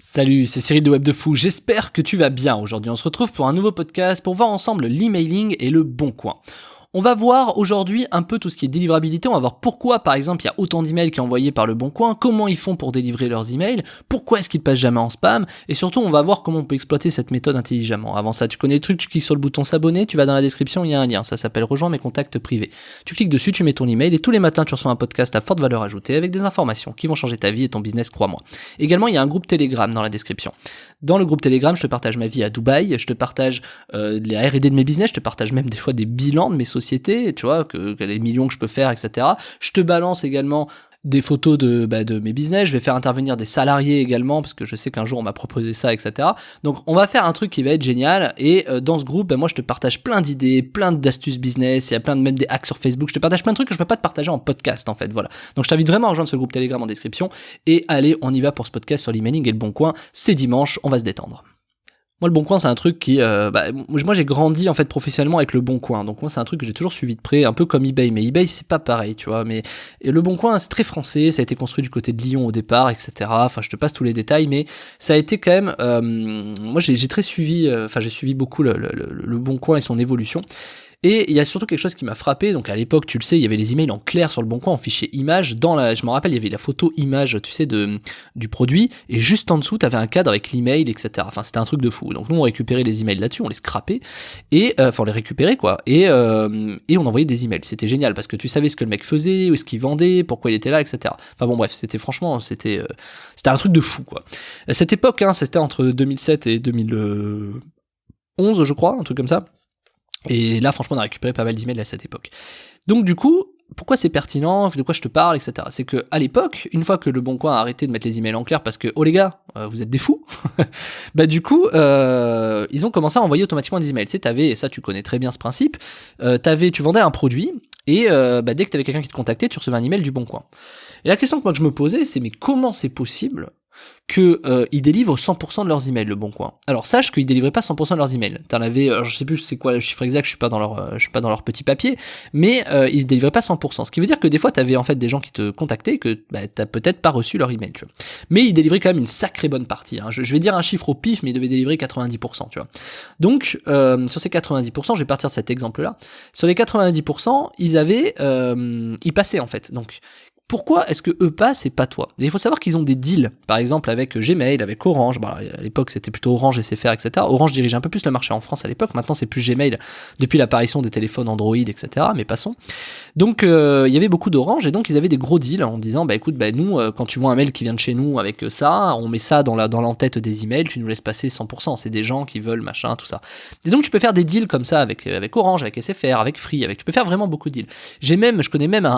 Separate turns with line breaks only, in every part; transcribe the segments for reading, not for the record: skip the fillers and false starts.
Salut, c'est Cyril de Web de Fou, j'espère que tu vas bien. Aujourd'hui on se retrouve pour un nouveau podcast pour voir ensemble l'emailing et le bon coin. On va voir aujourd'hui un peu tout ce qui est délivrabilité, on va voir pourquoi par exemple il y a autant d'emails qui sont envoyés par le Bon Coin, comment ils font pour délivrer leurs emails, pourquoi est-ce qu'ils passent jamais en spam, et surtout on va voir comment on peut exploiter cette méthode intelligemment. Avant ça, tu connais le truc, tu cliques sur le bouton s'abonner, tu vas dans la description, il y a un lien, ça s'appelle rejoindre mes contacts privés. Tu cliques dessus, tu mets ton email et tous les matins tu reçois un podcast à forte valeur ajoutée avec des informations qui vont changer ta vie et ton business, crois-moi. Également, il y a un groupe Telegram dans la description. Dans le groupe Telegram, je te partage ma vie à Dubaï, je te partage les R&D de mes business, je te partage même des fois des bilans de mes sociétés, tu vois, que les millions que je peux faire, etc. Je te balance également des photos de mes business, je vais faire intervenir des salariés également, parce que je sais qu'un jour on m'a proposé ça, etc. Donc on va faire un truc qui va être génial, et dans ce groupe, moi je te partage plein d'idées, plein d'astuces business, il y a plein de même des hacks sur Facebook, je te partage plein de trucs que je peux pas te partager en podcast en fait, voilà. Donc je t'invite vraiment à rejoindre ce groupe Telegram en description, et allez, on y va pour ce podcast sur l'emailing et le Bon Coin, c'est dimanche, on va se détendre. Moi, le Bon Coin, c'est un truc qui... moi, j'ai grandi, en fait, professionnellement avec le Bon Coin. Donc, moi, c'est un truc que j'ai toujours suivi de près, un peu comme eBay. Mais eBay, c'est pas pareil, tu vois. Mais et le Bon Coin, c'est très français. Ça a été construit du côté de Lyon au départ, etc. Enfin, je te passe tous les détails. Mais ça a été quand même... moi, j'ai très suivi... j'ai suivi beaucoup le Bon Coin et son évolution. Et il y a surtout quelque chose qui m'a frappé, donc à l'époque, tu le sais, il y avait les emails en clair sur le Bon Coin, en fichier image, je me rappelle, il y avait la photo image, tu sais, du produit, et juste en dessous, t'avais un cadre avec l'email, etc. Enfin, c'était un truc de fou. Donc nous, on récupérait les emails là-dessus, on les scrapait, et, on les récupérait, quoi, et on envoyait des emails. C'était génial, parce que tu savais ce que le mec faisait, où ce qu'il vendait, pourquoi il était là, etc. Enfin bon, bref, c'était un truc de fou, quoi. À cette époque, c'était entre 2007 et 2011, je crois, un truc comme ça. Et là, franchement, on a récupéré pas mal d'emails à cette époque. Donc, du coup, pourquoi c'est pertinent, de quoi je te parle, etc. C'est que à l'époque, une fois que le Bon Coin a arrêté de mettre les emails en clair parce que, oh les gars, vous êtes des fous, du coup, ils ont commencé à envoyer automatiquement des emails. Tu sais, t'avais, et ça tu connais très bien ce principe, tu vendais un produit, et dès que t'avais quelqu'un qui te contactait, tu recevais un email du Bon Coin. Et la question que moi je me posais, c'est mais comment c'est possible que ils délivrent 100% de leurs emails, le Bon Coin. Alors sache qu'ils délivraient pas 100% de leurs emails. T'en avais, je sais plus c'est quoi le chiffre exact, je suis pas dans leur petit papier, mais ils délivraient pas 100%. Ce qui veut dire que des fois t'avais en fait des gens qui te contactaient que t'as peut-être pas reçu leur email, tu vois. Mais ils délivraient quand même une sacrée bonne partie. Je vais dire un chiffre au pif, mais ils devaient délivrer 90%, tu vois. Donc sur ces 90%, je vais partir de cet exemple-là. Sur les 90%, ils passaient en fait. Donc pourquoi est-ce que eux passent et pas toi? Et il faut savoir qu'ils ont des deals, par exemple avec Gmail, avec Orange, à l'époque c'était plutôt Orange, SFR, etc. Orange dirigeait un peu plus le marché en France à l'époque, maintenant c'est plus Gmail depuis l'apparition des téléphones Android, etc. Mais passons. Donc il y avait beaucoup d'Orange et donc ils avaient des gros deals en disant écoute, nous quand tu vois un mail qui vient de chez nous avec ça, on met ça dans l'entête des emails, tu nous laisses passer 100%, c'est des gens qui veulent machin, tout ça. Et donc tu peux faire des deals comme ça avec Orange, avec SFR, avec Free, tu peux faire vraiment beaucoup de deals. Je connais même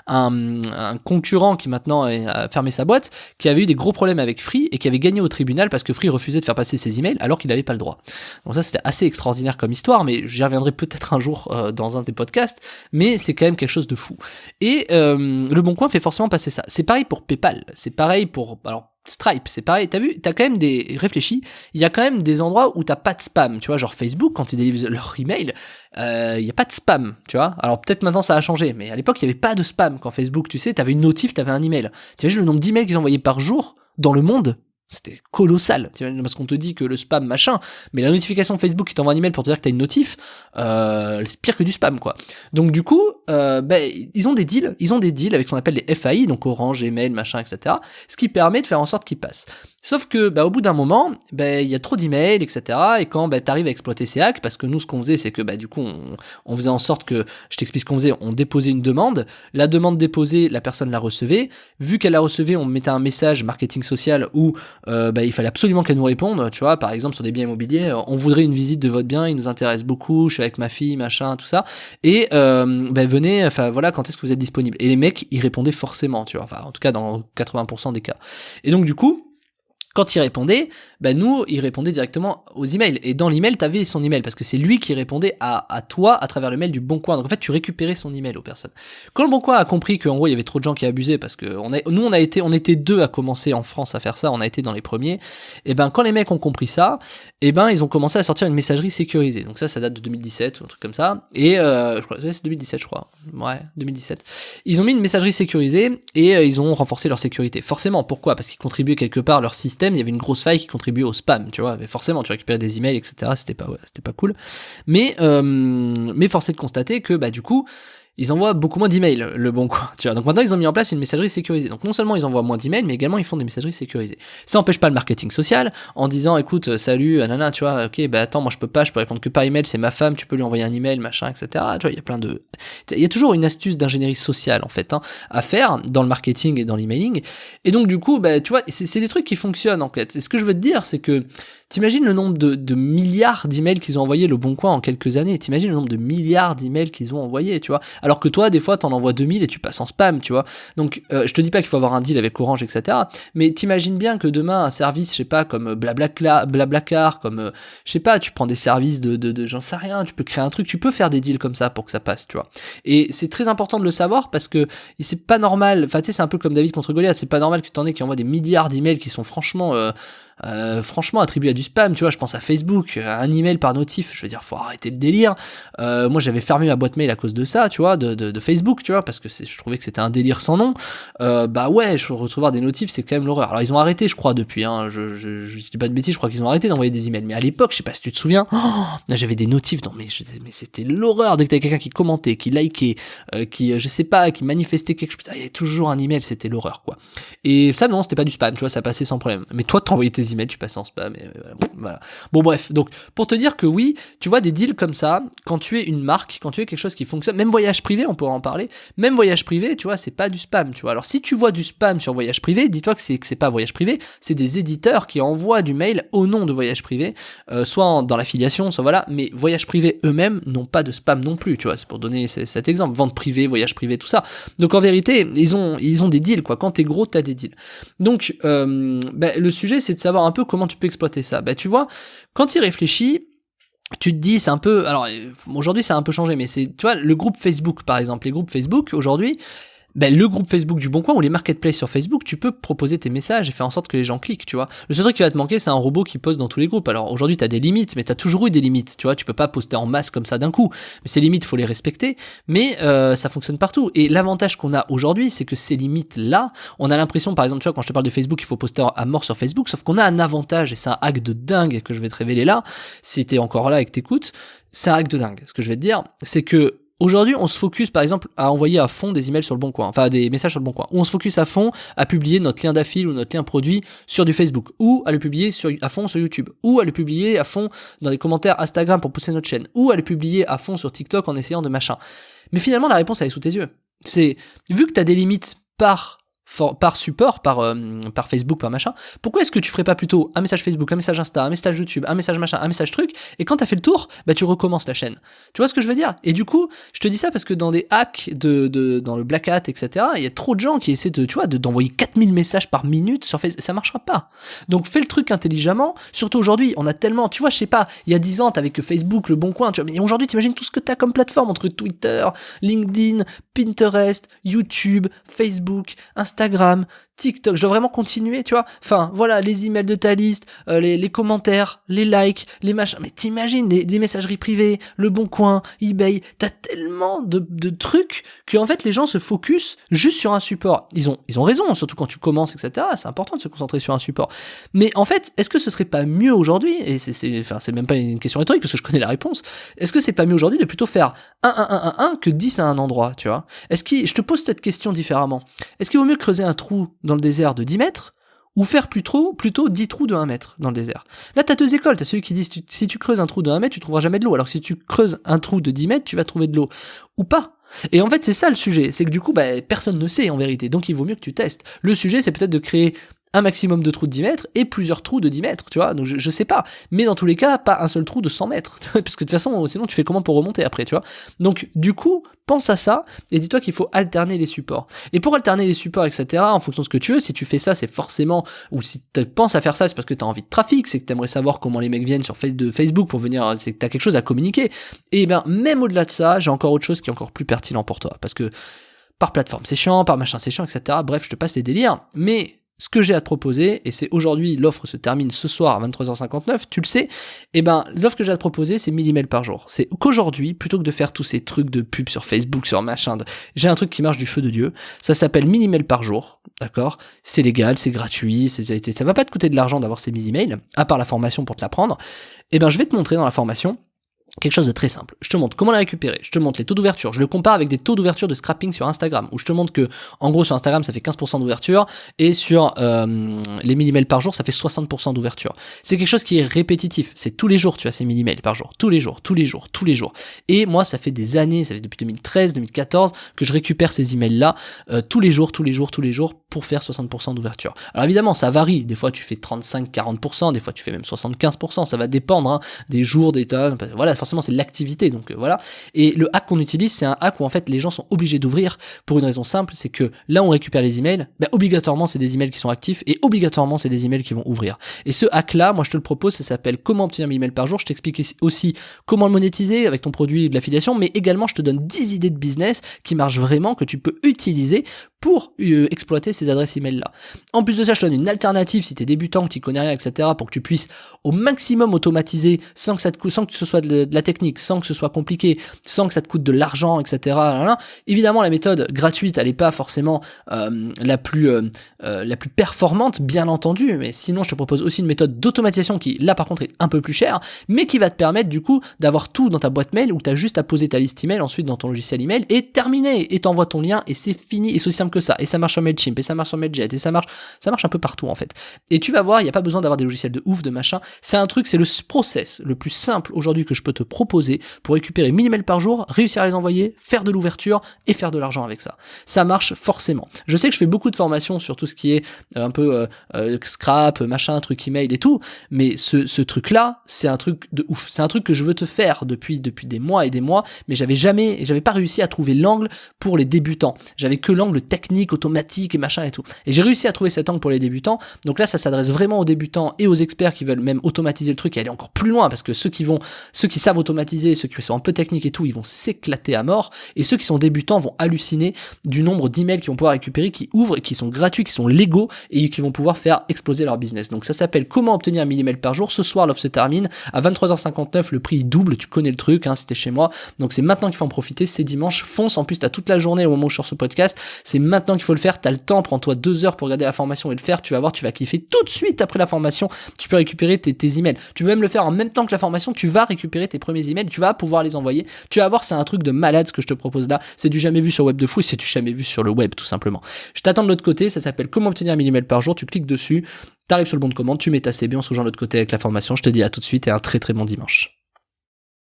un concurrent qui maintenant a fermé sa boîte, qui avait eu des gros problèmes avec Free et qui avait gagné au tribunal parce que Free refusait de faire passer ses emails alors qu'il n'avait pas le droit. Donc ça c'était assez extraordinaire comme histoire, mais j'y reviendrai peut-être un jour dans un des podcasts, mais c'est quand même quelque chose de fou. Et le Bon Coin fait forcément passer ça. C'est pareil pour PayPal, c'est pareil pour... Alors, Stripe, c'est pareil, t'as vu, t'as quand même réfléchis, il y a quand même des endroits où t'as pas de spam, tu vois, genre Facebook, quand ils délivrent leur email, il y a pas de spam, tu vois, alors peut-être maintenant ça a changé, mais à l'époque il y avait pas de spam, quand Facebook, tu sais, t'avais une notif, t'avais un email, tu imagines le nombre d'emails qu'ils envoyaient par jour, dans le monde, c'était colossal, parce qu'on te dit que le spam machin, mais la notification Facebook qui t'envoie un email pour te dire que t'as une notif, c'est pire que du spam, quoi. Donc du coup, ils ont des deals avec ce qu'on appelle les FAI, donc Orange, Gmail, machin, etc. Ce qui permet de faire en sorte qu'ils passent. Sauf que, au bout d'un moment, il y a trop d'emails, etc. Et quand, t'arrives à exploiter ces hacks, parce que nous, ce qu'on faisait, c'est que, du coup, on faisait en sorte que, je t'explique ce qu'on faisait, on déposait une demande, la demande déposée, la personne la recevait, vu qu'elle la recevait, on mettait un message marketing social où, il fallait absolument qu'elle nous réponde, tu vois, par exemple, sur des biens immobiliers, on voudrait une visite de votre bien, il nous intéresse beaucoup, je suis avec ma fille, machin, tout ça, et, venez, voilà, quand est-ce que vous êtes disponible? Et les mecs, ils répondaient forcément, tu vois, en tout cas, dans 80% des cas. Et donc, du coup, quand il répondait, il répondait directement aux emails. Et dans l'email, t'avais son email, parce que c'est lui qui répondait à toi à travers le mail du Bon Coin. Donc en fait, tu récupérais son email aux personnes. Quand le Bon Coin a compris qu'en gros, il y avait trop de gens qui abusaient, parce que on était deux à commencer en France à faire ça, on a été dans les premiers. Et quand les mecs ont compris ça, ils ont commencé à sortir une messagerie sécurisée. Donc ça date de 2017, ou un truc comme ça. Et je crois, c'est 2017, je crois. Ouais, 2017. Ils ont mis une messagerie sécurisée et ils ont renforcé leur sécurité. Forcément, pourquoi? Parce qu'ils contribuaient quelque part à leur système système, il y avait une grosse faille qui contribuait au spam, tu vois. Mais forcément, tu récupérais des emails, etc. C'était pas cool. Mais force est de constater que, bah, du coup, ils envoient beaucoup moins d'emails, le bon coin, tu vois. Donc maintenant, ils ont mis en place une messagerie sécurisée. Donc non seulement ils envoient moins d'emails, mais également ils font des messageries sécurisées. Ça empêche pas le marketing social, en disant, écoute, salut, nanana, tu vois, ok, bah attends, moi je peux répondre que par email, c'est ma femme, tu peux lui envoyer un email, machin, etc. Tu vois, il y a toujours une astuce d'ingénierie sociale, en fait, hein, à faire dans le marketing et dans l'emailing. Et donc du coup, bah, tu vois, c'est des trucs qui fonctionnent, en fait. Et ce que je veux te dire, c'est que t'imagines le nombre de milliards d'emails qu'ils ont envoyés le bon coin en quelques années. T'imagines le nombre de milliards d'emails qu'ils ont envoyés, tu vois. Alors que toi, des fois, t'en envoies 2000 et tu passes en spam, tu vois. Donc, je te dis pas qu'il faut avoir un deal avec Orange, etc. Mais t'imagines bien que demain, un service, je sais pas, comme Blablacar, comme, je sais pas, tu prends des services de j'en sais rien, tu peux créer un truc, tu peux faire des deals comme ça pour que ça passe, tu vois. Et c'est très important de le savoir parce que c'est pas normal, enfin, tu sais, c'est un peu comme David contre Goliath, c'est pas normal que t'en aies qui envoient des milliards d'emails qui sont franchement attribué à du spam, tu vois. Je pense à Facebook, un email par notif, je veux dire, faut arrêter le délire. Moi j'avais fermé ma boîte mail à cause de ça, tu vois, de Facebook, tu vois, parce que je trouvais que c'était un délire sans nom. Bah ouais, je recevoir des notifs, c'est quand même l'horreur. Alors ils ont arrêté, je crois, depuis, hein, je dis pas de bêtises, je crois qu'ils ont arrêté d'envoyer des emails, mais à l'époque, je sais pas si tu te souviens, là j'avais des notifs, non mais c'était l'horreur. Dès que t'avais quelqu'un qui commentait, qui likait, qui je sais pas, qui manifestait quelque chose, putain, il y avait toujours un email, c'était l'horreur, quoi. Et ça, non, c'était pas du spam, tu vois, ça passait sans problème. Mais toi, t'envoyais tes emails, tu passes en spam, et voilà. Bon, bref, donc, pour te dire que oui, tu vois, des deals comme ça, quand tu es une marque, quand tu es quelque chose qui fonctionne, même voyage privé, on pourra en parler, même voyage privé, tu vois, c'est pas du spam, tu vois. Alors, si tu vois du spam sur voyage privé, dis-toi que c'est pas voyage privé, c'est des éditeurs qui envoient du mail au nom de voyage privé, soit dans l'affiliation, soit voilà, mais voyage privé eux-mêmes n'ont pas de spam non plus, tu vois, c'est pour donner cet exemple, vente privée, voyage privé, tout ça. Donc, en vérité, ils ont des deals, quoi. Quand t'es gros, t'as des deals. Donc, le sujet, c'est de savoir un peu comment tu peux exploiter ça. Bah, tu vois, quand tu y réfléchis, tu te dis, c'est un peu, alors, aujourd'hui, ça a un peu changé, mais c'est, tu vois, le groupe Facebook, par exemple, les groupes Facebook, aujourd'hui, le groupe Facebook du Bon Coin ou les marketplaces sur Facebook, tu peux proposer tes messages et faire en sorte que les gens cliquent, tu vois. Le seul truc qui va te manquer, c'est un robot qui poste dans tous les groupes. Alors aujourd'hui, t'as des limites, mais t'as toujours eu des limites, tu vois. Tu peux pas poster en masse comme ça d'un coup. Mais ces limites, faut les respecter. Mais ça fonctionne partout. Et l'avantage qu'on a aujourd'hui, c'est que ces limites-là, on a l'impression, par exemple, tu vois, quand je te parle de Facebook, il faut poster à mort sur Facebook, sauf qu'on a un avantage, et c'est un hack de dingue que je vais te révéler là, si t'es encore là et que t'écoutes, c'est un hack de dingue. Ce que je vais te dire, c'est que aujourd'hui, on se focus par exemple à envoyer à fond des emails sur le Bon Coin, enfin des messages sur le Bon Coin, ou on se focus à fond à publier notre lien d'affil ou notre lien produit sur du Facebook, ou à le publier à fond sur YouTube, ou à le publier à fond dans les commentaires Instagram pour pousser notre chaîne, ou à le publier à fond sur TikTok en essayant de machin. Mais finalement, la réponse elle est sous tes yeux. C'est, vu que t'as des limites par support, par Facebook, par machin, pourquoi est-ce que tu ferais pas plutôt un message Facebook, un message Insta, un message YouTube, un message machin, un message truc, et quand t'as fait le tour, bah tu recommences la chaîne. Tu vois ce que je veux dire? Et du coup, je te dis ça parce que dans des hacks dans le Black Hat, etc., il y a trop de gens qui essaient d'envoyer 4000 messages par minute sur Facebook, ça marchera pas. Donc fais le truc intelligemment, surtout aujourd'hui, on a tellement, tu vois, je sais pas, il y a 10 ans, t'avais que Facebook, le Bon Coin, tu vois, mais aujourd'hui, t'imagines tout ce que t'as comme plateforme entre Twitter, LinkedIn, Pinterest, YouTube, Facebook, Instagram, TikTok, je dois vraiment continuer, tu vois. Enfin, voilà, les emails de ta liste, les commentaires, les likes, les machins. Mais t'imagines, les messageries privées, le Bon Coin, eBay, t'as tellement de trucs que en fait les gens se focus juste sur un support. Ils ont raison, surtout quand tu commences, etc. C'est important de se concentrer sur un support. Mais en fait, est-ce que ce serait pas mieux aujourd'hui, et c'est même pas une question rhétorique parce que je connais la réponse, est-ce que c'est pas mieux aujourd'hui de plutôt faire 1 que 10 à un endroit, tu vois? Je te pose cette question différemment. Est-ce qu'il vaut mieux creuser un trou dans le désert de 10 mètres ou faire plutôt 10 trous de 1 mètre dans le désert? Là, t'as deux écoles. T'as celui qui dit si tu creuses un trou de 1 mètre, tu trouveras jamais de l'eau. Alors que si tu creuses un trou de 10 mètres, tu vas trouver de l'eau. Ou pas. Et en fait, c'est ça le sujet. C'est que du coup, personne ne sait en vérité. Donc, il vaut mieux que tu testes. Le sujet, c'est peut-être de créer un maximum de trous de 10 mètres et plusieurs trous de 10 mètres, tu vois. Donc, je sais pas. Mais dans tous les cas, pas un seul trou de 100 mètres. Parce que de toute façon, sinon, tu fais comment pour remonter après, tu vois. Donc, du coup, pense à ça et dis-toi qu'il faut alterner les supports. Et pour alterner les supports, etc., en fonction de ce que tu veux, si tu fais ça, c'est forcément, ou si tu penses à faire ça, c'est parce que tu as envie de trafic, c'est que tu aimerais savoir comment les mecs viennent sur Facebook pour venir, c'est que tu as quelque chose à communiquer. Et même au-delà de ça, j'ai encore autre chose qui est encore plus pertinent pour toi. Parce que par plateforme, c'est chiant, par machin, c'est chiant, etc. Bref, je te passe les délires. Mais ce que j'ai à te proposer, et c'est aujourd'hui, l'offre se termine ce soir à 23h59, tu le sais, et ben l'offre que j'ai à te proposer, c'est 1000 emails par jour. C'est qu'aujourd'hui, plutôt que de faire tous ces trucs de pub sur Facebook, sur machin, j'ai un truc qui marche du feu de Dieu, ça s'appelle 1000 emails par jour, d'accord? C'est légal, c'est gratuit, ça va pas te coûter de l'argent d'avoir ces 1000 emails, à part la formation pour te l'apprendre, et ben je vais te montrer dans la formation quelque chose de très simple. Je te montre comment les récupérer, je te montre les taux d'ouverture, je le compare avec des taux d'ouverture de scrapping sur Instagram, où je te montre que, en gros, sur Instagram, ça fait 15% d'ouverture, et sur les 1000 emails par jour, ça fait 60% d'ouverture. C'est quelque chose qui est répétitif, c'est tous les jours tu as ces 1000 emails par jour, tous les jours. Et moi, ça fait des années, ça fait depuis 2013, 2014, que je récupère ces emails-là, tous les jours, pour faire 60% d'ouverture. Alors évidemment, ça varie, des fois tu fais 35-40%, des fois tu fais même 75%, ça va dépendre, hein, des jours, des tas, voilà, forcément c'est l'activité, donc voilà. Et le hack qu'on utilise, c'est un hack où en fait les gens sont obligés d'ouvrir pour une raison simple, c'est que là on récupère les emails, obligatoirement c'est des emails qui sont actifs et obligatoirement c'est des emails qui vont ouvrir. Et ce hack là, moi je te le propose, ça s'appelle comment obtenir 1000 emails par jour. Je t'explique aussi comment le monétiser avec ton produit de l'affiliation, mais également je te donne 10 idées de business qui marchent vraiment, que tu peux utiliser pour exploiter ces adresses email là. En plus de ça, je te donne une alternative si tu es débutant, que tu connais rien, etc., pour que tu puisses au maximum automatiser sans que ça te coûte, sans que ce soit de la technique, sans que ce soit compliqué, sans que ça te coûte de l'argent, etc. Évidemment, la méthode gratuite, elle n'est pas forcément la plus performante, bien entendu, mais sinon, je te propose aussi une méthode d'automatisation qui, là, par contre, est un peu plus chère, mais qui va te permettre, du coup, d'avoir tout dans ta boîte mail, où tu as juste à poser ta liste email, ensuite dans ton logiciel email, et terminé, et t'envoies ton lien, et c'est fini, et c'est aussi simple que ça, et ça marche sur Mailchimp, et ça marche sur Mailjet, et ça marche un peu partout, en fait. Et tu vas voir, il n'y a pas besoin d'avoir des logiciels de ouf, de machin, c'est un truc, c'est le process le plus simple aujourd'hui que je peux te proposer pour récupérer 1000 emails par jour, réussir à les envoyer, faire de l'ouverture et faire de l'argent avec ça. Ça marche forcément. Je sais que je fais beaucoup de formations sur tout ce qui est un peu scrap, machin, truc email et tout, mais ce truc-là, c'est un truc de ouf. C'est un truc que je veux te faire depuis des mois et des mois, mais j'avais pas réussi à trouver l'angle pour les débutants. J'avais que l'angle technique, automatique et machin et tout. Et j'ai réussi à trouver cet angle pour les débutants. Donc là, ça s'adresse vraiment aux débutants et aux experts qui veulent même automatiser le truc et aller encore plus loin, parce que ceux qui savent automatiser, ceux qui sont un peu techniques et tout, ils vont s'éclater à mort, et ceux qui sont débutants vont halluciner du nombre d'emails qu'ils vont pouvoir récupérer, qui ouvrent, et qui sont gratuits, qui sont légaux, et qui vont pouvoir faire exploser leur business. Donc ça s'appelle comment obtenir 1000 emails par jour. Ce soir, l'offre se termine à 23h59, le prix double, tu connais le truc, hein, c'était chez moi, donc c'est maintenant qu'il faut en profiter, c'est dimanche, fonce, en plus t'as toute la journée au moment où je sors ce podcast, c'est maintenant qu'il faut le faire, t'as le temps, prends-toi 2 heures pour regarder la formation et le faire, tu vas voir, tu vas kiffer tout de suite après la formation, tu peux récupérer tes emails, tu peux même le faire en même temps que la formation, tu vas récupérer tes premiers emails, tu vas pouvoir les envoyer, tu vas voir, c'est un truc de malade ce que je te propose là, c'est du jamais vu sur Web de Fou, et c'est du jamais vu sur le web tout simplement. Je t'attends de l'autre côté, ça s'appelle comment obtenir 1000 emails par jour, tu cliques dessus, t'arrives sur le bon de commande, tu mets ta CB, on se rejoint de l'autre côté avec la formation, je te dis à tout de suite et un très très bon dimanche.